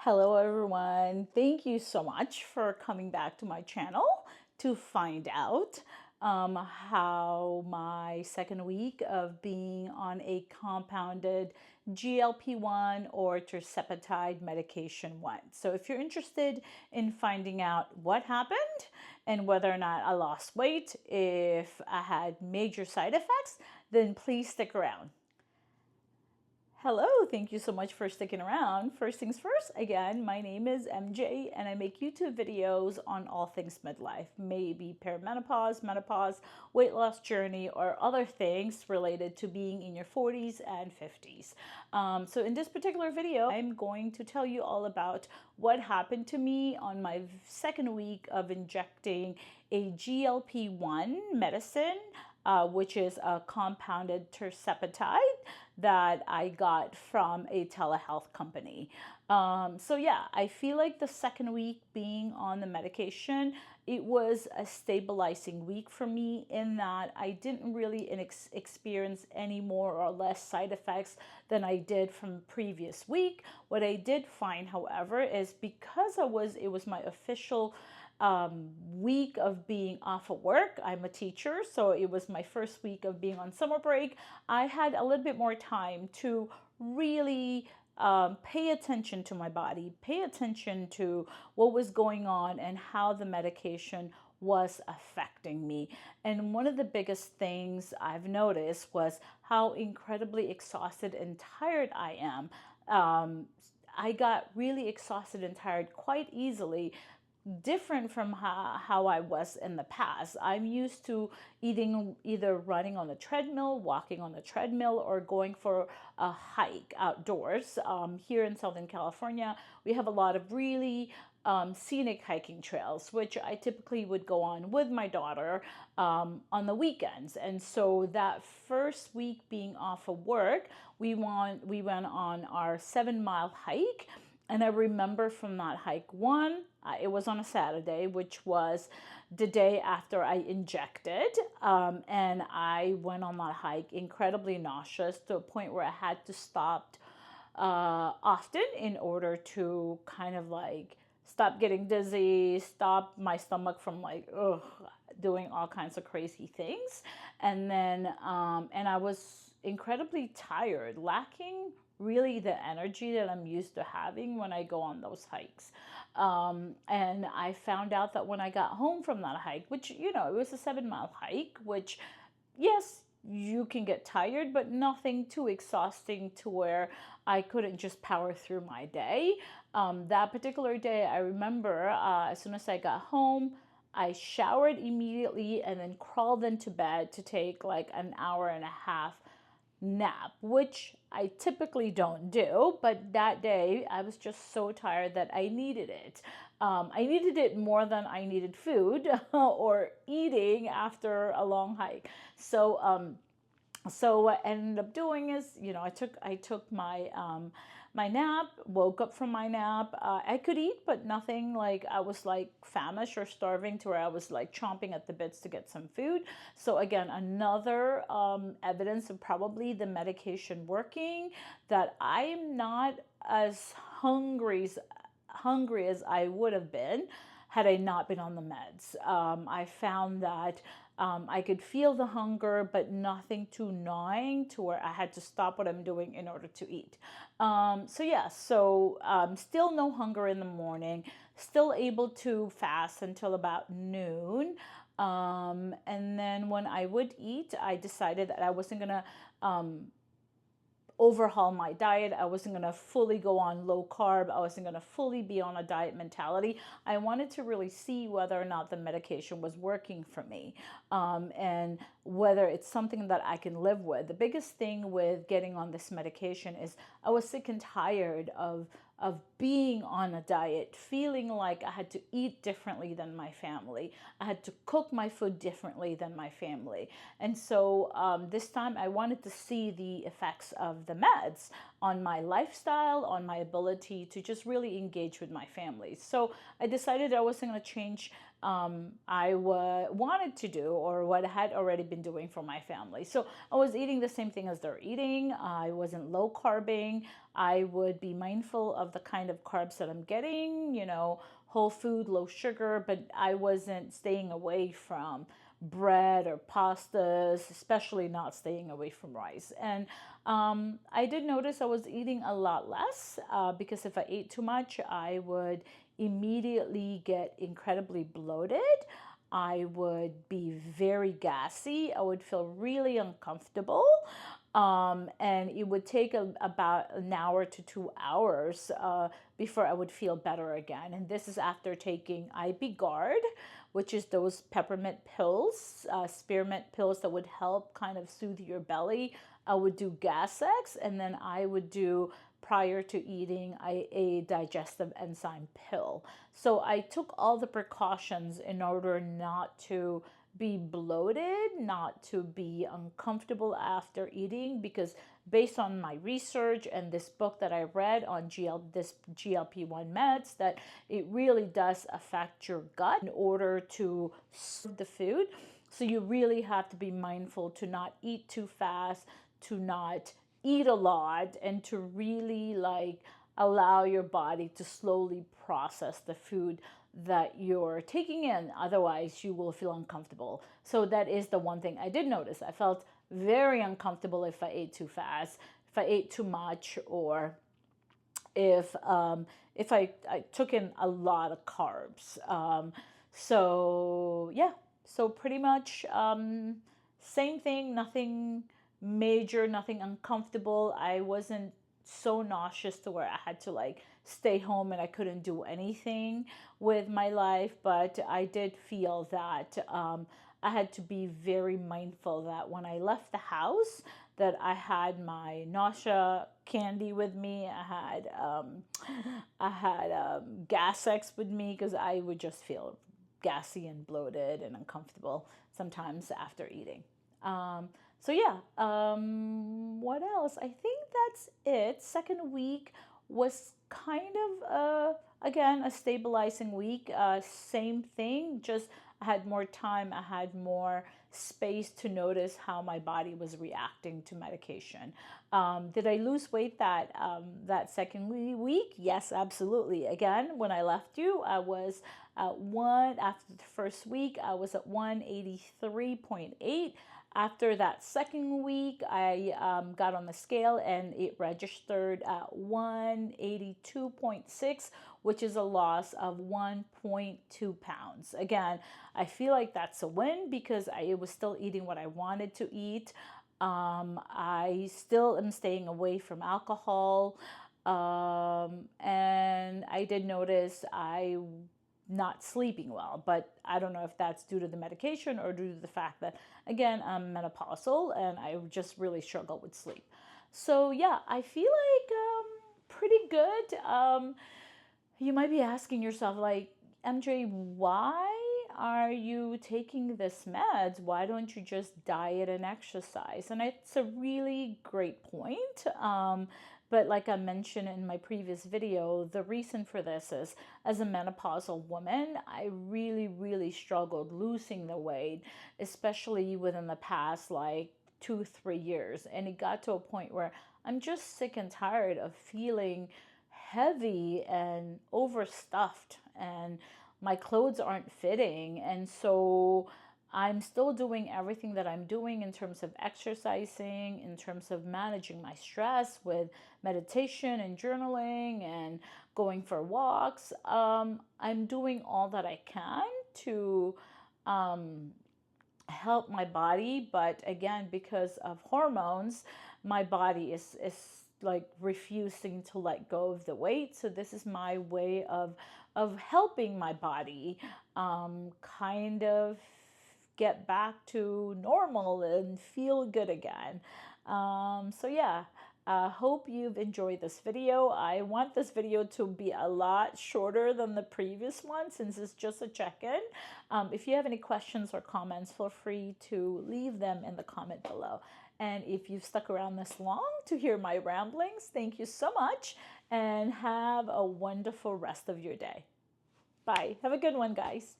Hello everyone. Thank you so much for coming back to my channel to find out how my second week of being on a compounded GLP1 or Tirzepatide medication went. So if you're interested in finding out what happened and whether or not I lost weight, if I had major side effects, then please stick around. Hello, thank you so much for sticking around. First things first, again, my name is MJ and I make YouTube videos on all things midlife, maybe perimenopause, menopause, weight loss journey, or other things related to being in your 40s and 50s. So in this particular video, I'm going to tell you all about what happened to me on my second week of injecting a GLP-1 medicine, which is a compounded Tirzepatide that I got from a telehealth company. So yeah, I feel like the second week being on the medication, it was a stabilizing week for me in that I didn't really experience any more or less side effects than I did from the previous week. What I did find, however, is because it was my official week of being off of work. I'm a teacher, so it was my first week of being on summer break. I had a little bit more time to really pay attention to my body, pay attention to what was going on and how the medication was affecting me. And one of the biggest things I've noticed was how incredibly exhausted and tired I am. I got really exhausted and tired quite easily, different from how I was in the past. I'm used to either running on the treadmill, walking on the treadmill, or going for a hike outdoors. Here in Southern California, we have a lot of really scenic hiking trails, which I typically would go on with my daughter on the weekends. And so that first week being off of work, we went on our 7-mile hike. And I remember from that hike, it was on a Saturday, which was the day after I injected. And I went on that hike incredibly nauseous to a point where I had to stop often in order to kind of like stop getting dizzy, stop my stomach from like doing all kinds of crazy things. And then, and I was incredibly tired, lacking really the energy that I'm used to having when I go on those hikes. And I found out that when I got home from that hike, which, it was a 7-mile hike, which, yes, you can get tired, but nothing too exhausting to where I couldn't just power through my day. That particular day, I remember as soon as I got home, I showered immediately and then crawled into bed to take like an hour and a half nap, which I typically don't do, but that day I was just so tired that I needed it. I needed it more than I needed food or eating after a long hike. So what I ended up doing is, I took my my nap, woke up from my nap. I could eat, but nothing like I was like famished or starving to where I was like chomping at the bits to get some food. So again, another evidence of probably the medication working, that I'm not as hungry as I would have been had I not been on the meds. I found that I could feel the hunger, but nothing too gnawing to where I had to stop what I'm doing in order to eat. Still no hunger in the morning, still able to fast until about noon. And then when I would eat, I decided that I wasn't going to overhaul my diet. I wasn't going to fully go on low carb. I wasn't going to fully be on a diet mentality. I wanted to really see whether or not the medication was working for me, and whether it's something that I can live with. The biggest thing with getting on this medication is I was sick and tired of being on a diet, feeling like I had to eat differently than my family. I had to cook my food differently than my family. And so this time I wanted to see the effects of the meds on my lifestyle, on my ability to just really engage with my family. So I decided I wasn't going to change wanted to do, or what I had already been doing for my family. So I was eating the same thing as they're eating. I wasn't low carbing. I would be mindful of the kind of carbs that I'm getting, you know, whole food, low sugar, but I wasn't staying away from bread or pastas, especially not staying away from rice. And I did notice I was eating a lot less because if I ate too much, I would immediately get incredibly bloated. I would be very gassy. I would feel really uncomfortable. And it would take about an hour to 2 hours before I would feel better again. And this is after taking IB Guard, which is those peppermint pills, spearmint pills that would help kind of soothe your belly. I would do Gas-X, and then I would do, prior to eating, a digestive enzyme pill. So I took all the precautions in order not to be bloated, not to be uncomfortable after eating, because based on my research and this book that I read on GLP1 meds, that it really does affect your gut in order to serve the food. So you really have to be mindful to not eat too fast, to not eat a lot, and to really like allow your body to slowly process the food that you're taking in. Otherwise, you will feel uncomfortable. So that is the one thing I did notice. I felt very uncomfortable if I ate too fast, if I ate too much, or if I took in a lot of carbs. So yeah, so pretty much same thing, nothing major, nothing uncomfortable. I wasn't so nauseous to where I had to like stay home and I couldn't do anything with my life, but I did feel that I had to be very mindful that when I left the house, that I had my nausea candy with me. I had Gas-X with me because I would just feel gassy and bloated and uncomfortable sometimes after eating. So yeah, what else? I think that's it. Second week was kind of, again, a stabilizing week. Same thing, just I had more time, I had more space to notice how my body was reacting to medication. Did I lose weight that second week? Yes, absolutely. Again, when I left you, I was at after the first week, I was at 183.8. After that second week, I got on the scale and it registered at 182.6, which is a loss of 1.2 pounds. Again, I feel like that's a win because I was still eating what I wanted to eat. I still am staying away from alcohol. And I did notice I not sleeping well, but I don't know if that's due to the medication or due to the fact that, again, I'm menopausal and I just really struggle with sleep. So yeah, I feel like pretty good. You might be asking yourself, like, MJ, why are you taking this meds? Why don't you just diet and exercise? And it's a really great point. But like I mentioned in my previous video, the reason for this is, as a menopausal woman, I really, really struggled losing the weight, especially within the past like 2, 3 years. And it got to a point where I'm just sick and tired of feeling heavy and overstuffed, and my clothes aren't fitting. And so I'm still doing everything that I'm doing in terms of exercising, in terms of managing my stress with meditation and journaling and going for walks. I'm doing all that I can to help my body, but again, because of hormones, my body is like refusing to let go of the weight. So this is my way of helping my body kind of get back to normal and feel good again. So yeah, hope you've enjoyed this video. I want this video to be a lot shorter than the previous one since it's just a check-in. If you have any questions or comments, feel free to leave them in the comment below. And if you've stuck around this long to hear my ramblings, thank you so much and have a wonderful rest of your day. Bye. Have a good one, guys.